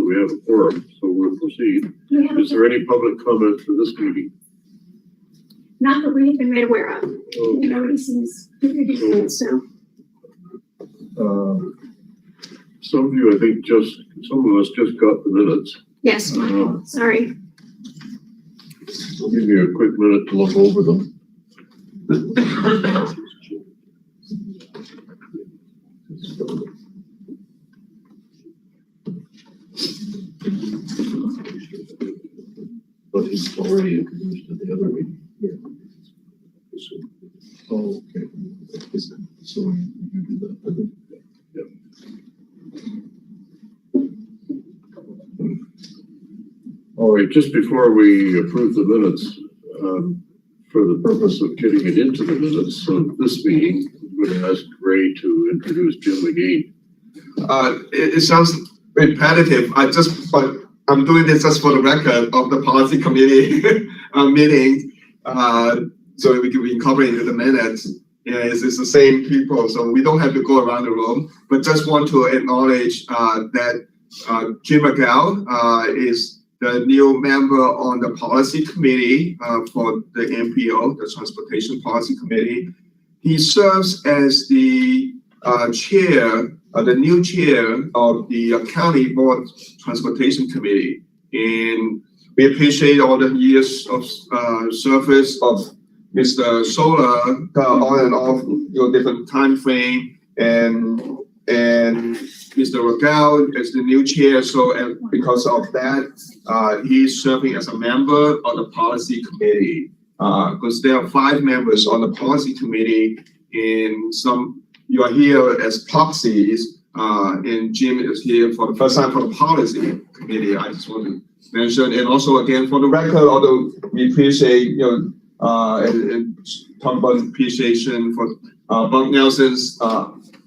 that we have a quorum, so we'll proceed. Is there any public comment for this meeting? Not that we have been made aware of. Oh. Nobody seems to be doing so. Some of you, I think, some of us just got the minutes. Yes, my fault. Sorry. I'll give you a quick minute to look over them. But he's already introduced to the other meeting. Yeah. Oh, okay. So you do that. Yeah. All right, just before we approve the minutes, for the purpose of getting it into the minutes of this meeting, I'm going to ask Ray to introduce Jim again. It sounds repetitive. But I'm doing this just for the record of the policy committee meeting, so we can incorporate into the minutes. Yeah, it's the same people, so we don't have to go around the room. But just want to acknowledge that Jim McGow is the new member on the policy committee for the MPO, the Transportation Policy Committee. He serves as the chair, the new chair of the County Board Transportation Committee. And we appreciate all the years of service of Mr. Solar on and off your different time frame, and Mr. Rogel is the new chair. So because of that, he's serving as a member of the policy committee. Because there are 5 members on the policy committee, and you are here as proxies, and Jim is here for the first time for the policy committee. I just want to mention, and also again for the record, although we appreciate and talk about appreciation for Buck Nelson's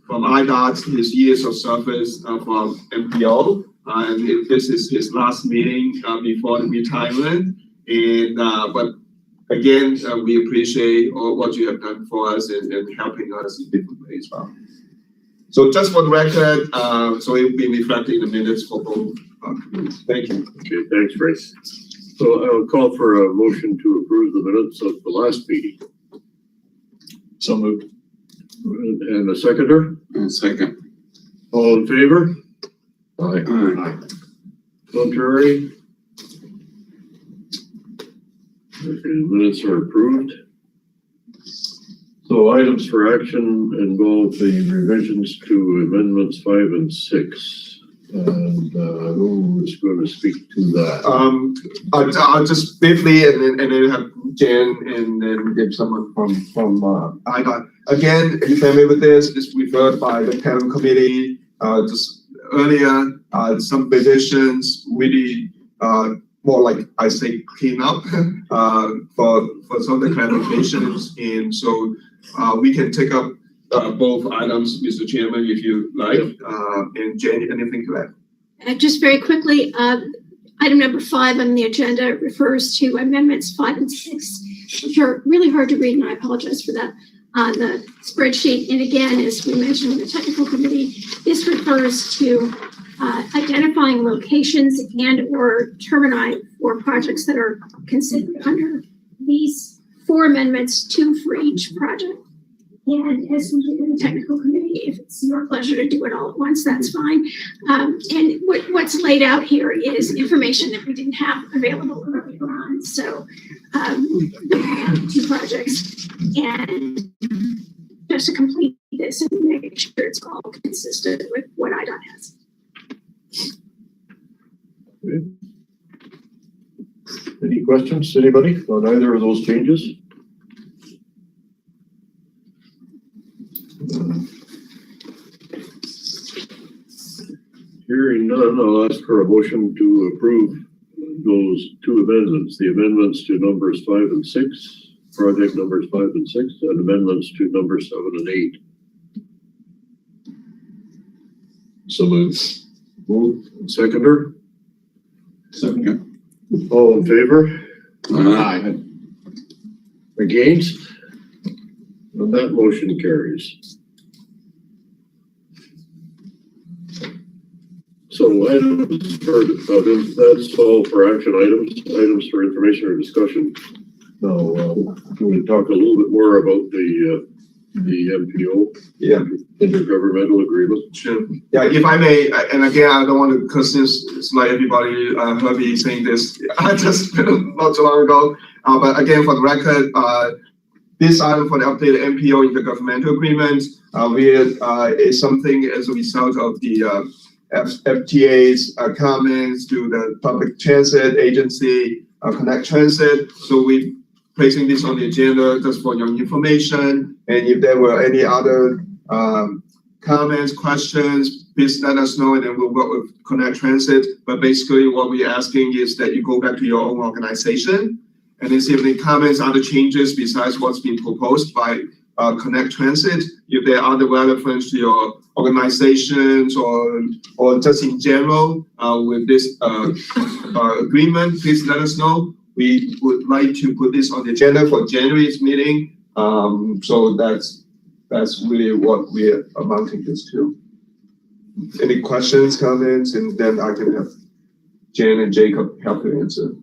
from IDOT, his years of service from MPO, and this is his last meeting before the retirement. And but again, we appreciate all what you have done for us and helping us in different ways as well. So just for the record, so it will be reflected in the minutes for both committees. Thank you. Okay, thanks, Ray. So I'll call for a motion to approve the minutes of the last meeting. So moved. And a seconder? Second. All in favor? Aye. Aye. Contrary? Okay, the minutes are approved. So items for action involve the revisions to amendments 5 and 6. And who is going to speak to that? I'll just briefly, and then have Jen, and then give someone from IDOT. Again, if you're familiar with this, it's referred by the panel committee. Just earlier, some revisions, really more like I say clean up for some of the clarifications, and so we can take up both items, Mr. Chairman, if you like. And Jen, anything to add? Just very quickly, item number 5 on the agenda refers to amendments 5 and 6, which are really hard to read, and I apologize for that, on the spreadsheet. And again, as we mentioned in the technical committee, this refers to identifying locations and or termini for projects that are considered under these 4 amendments, 2 for each project. And as we did in the technical committee, if it's your pleasure to do it all at once, that's fine. And what's laid out here is information that we didn't have available earlier on. So we have 2 projects, and just to complete this and make sure it's all consistent with what IDOT has. Okay. Any questions, anybody, on either of those changes? Hearing none, I'll ask for a motion to approve those 2 amendments, the amendments to numbers 5 and 6, project numbers 5 and 6, and amendments to numbers 7 and 8. So moved. Move, seconder? Second. All in favor? Aye. Against? And that motion carries. So items for, that's all for action items for information or discussion. Now, we talk a little bit more about the MPO. Yeah. Intergovernmental agreement. Sure. Yeah, if I may, and again, I don't want to, because it's like everybody heard me saying this, I just not too long ago. But again, for the record, this item for the updated MPO intergovernmental agreement, is something as a result of the FTA's comments to the public transit agency, Connect Transit. So we placing this on the agenda just for your information. And if there were any other comments, questions, please let us know, and then we'll work with Connect Transit. But basically what we're asking is that you go back to your own organization and then see if any comments, other changes besides what's been proposed by Connect Transit. If there are other relevance to your organizations or just in general with this agreement, please let us know. We would like to put this on the agenda for January's meeting. So that's really what we're amounting this to. Any questions, comments, and then I can have Jan and Jacob help to answer.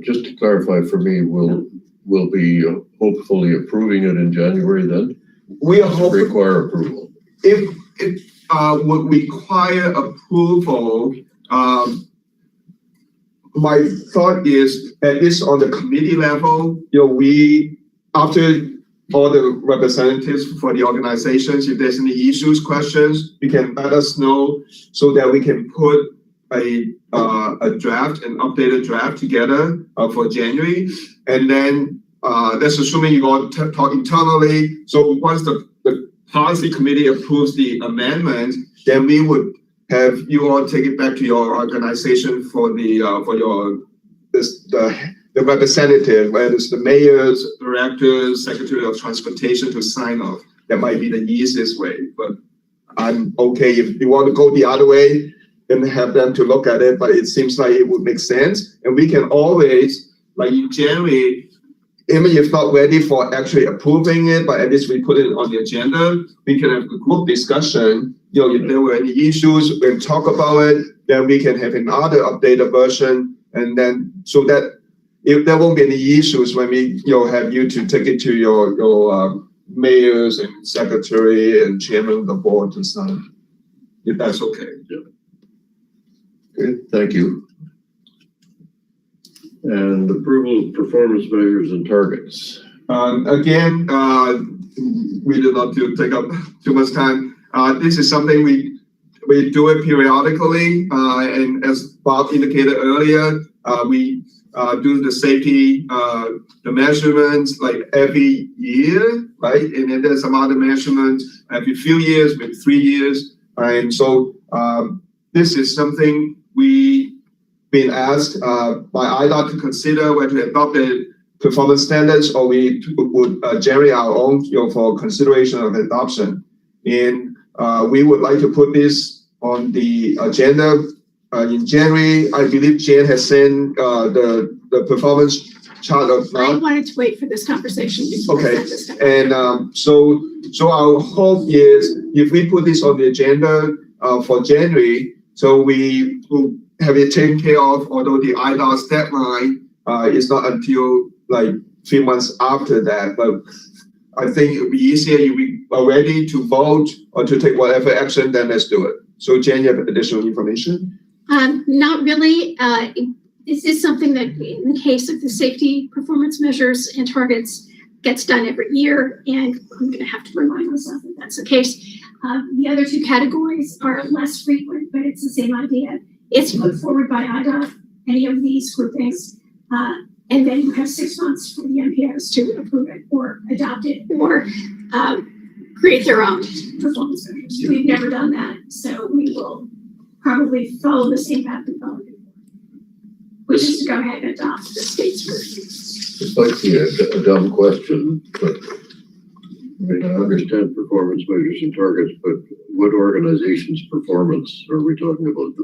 Just to clarify for me, we'll be hopefully approving it in January then? We are hoping require approval. If it would require approval, my thought is at least on the committee level, we after all the representatives for the organizations, if there's any issues, questions, you can let us know so that we can put a draft, an updated draft together for January. And then that's assuming you all talk internally. So once the policy committee approves the amendment, then we would have you all take it back to your organization for the representative, whether it's the mayors, directors, secretary of transportation to sign off. That might be the easiest way, but I'm okay if you want to go the other way and have them to look at it, but it seems like it would make sense. And we can always, like in January, even if not ready for actually approving it, but at least we put it on the agenda, we can have a group discussion. If there were any issues, we can talk about it, then we can have another updated version. And then, so that if there won't be any issues when we have you to take it to your mayors and secretary and chairman of the board to sign, if that's okay. Yeah. Okay, thank you. And approval of performance measures and targets. Again, we do not take up too much time. This is something we do it periodically, and as Bob indicated earlier, we do the safety, the measurements like every year, right? And then there's some other measurements every few years, maybe 3 years. And so this is something we been asked by IDOT to consider whether to adopt the performance standards or we would generate our own for consideration of adoption. And we would like to put this on the agenda in January. I believe Jan has sent the performance chart of I wanted to wait for this conversation. Okay, and so our hope is if we put this on the agenda for January, so we will have it taken care of, although the IDOT's deadline is not until like 3 months after that. But I think it would be easier if we are ready to vote or to take whatever action, then let's do it. So Jen, you have additional information? Not really. This is something that in the case of the safety performance measures and targets gets done every year, and I'm going to have to remind myself that that's the case. The other two categories are less frequent, but it's the same idea. It's put forward by IDOT, any of these groupings, and then you have 6 months for the MPOs to approve it or adopt it or create their own performance measures. We've never done that, so we will probably follow the same path we followed before, which is to go ahead and adopt the state's version. This might be a dumb question, but I understand performance measures and targets, but what organization's performance are we talking about?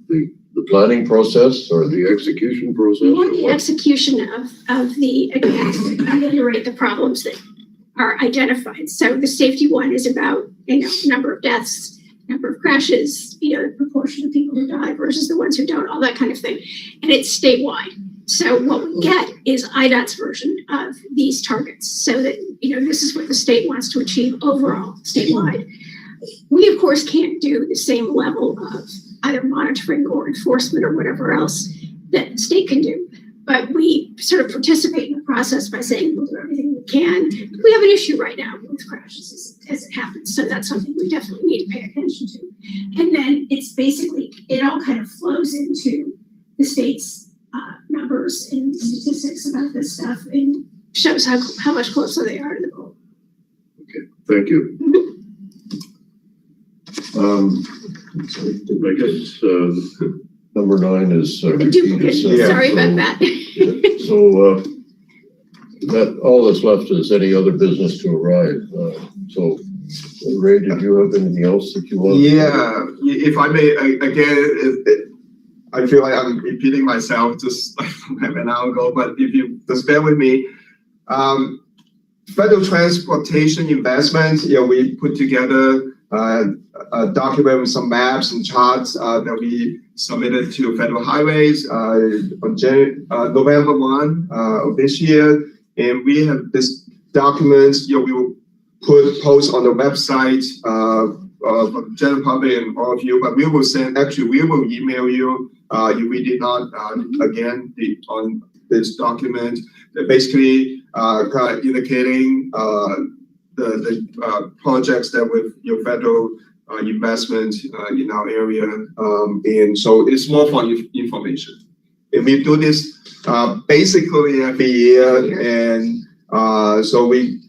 The planning process or the execution process? More the execution of the again, to ameliorate the problems that are identified. So the safety one is about number of deaths number of crashes, the proportion of people who die versus the ones who don't, all that kind of thing. And it's statewide. So what we get is IDOT's version of these targets so that, this is what the state wants to achieve overall statewide. We, of course, can't do the same level of either monitoring or enforcement or whatever else that the state can do. But we sort of participate in the process by saying we'll do everything we can. We have an issue right now with crashes as it happens. So that's something we definitely need to pay attention to. And then it's basically, it all kind of flows into the state's numbers and statistics about this stuff and shows how much closer they are to the goal. Okay, thank you. I guess number 9 is The duplicate, Yeah. sorry about that. So that all that's left is any other business to arise. So Ray, did you have anything else that you want? Yeah, if I may, again, I feel like I'm repeating myself just like an hour ago, but if you just bear with me. Federal transportation investment, we put together a document with some maps and charts that we submitted to Federal Highways on November 1 of this year. And we have this document, we will post on the website for the general public and all of you, but we will email you if we did not, again, on this document that basically kind of indicating the projects that with your federal investment in our area. And so it's more for information. And we do this basically every year. And so we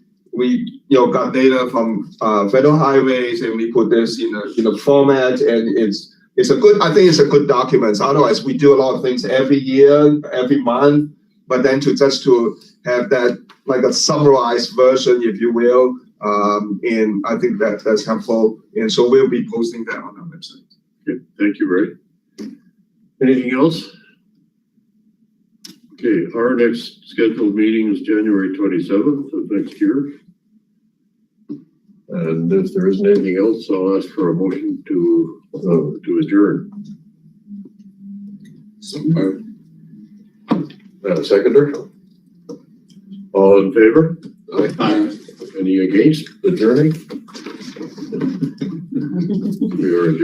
got data from Federal Highways, and we put this in a format, and I think it's a good document. Otherwise, we do a lot of things every year, every month, but then to have that like a summarized version, if you will, and I think that's helpful. And so we'll be posting that on our website. Okay, thank you, Ray. Anything else? Okay, our next scheduled meeting is January 27th of next year. And if there isn't anything else, I'll ask for a motion to adjourn. So, Seconder? All in favor? aye. Any against adjourning?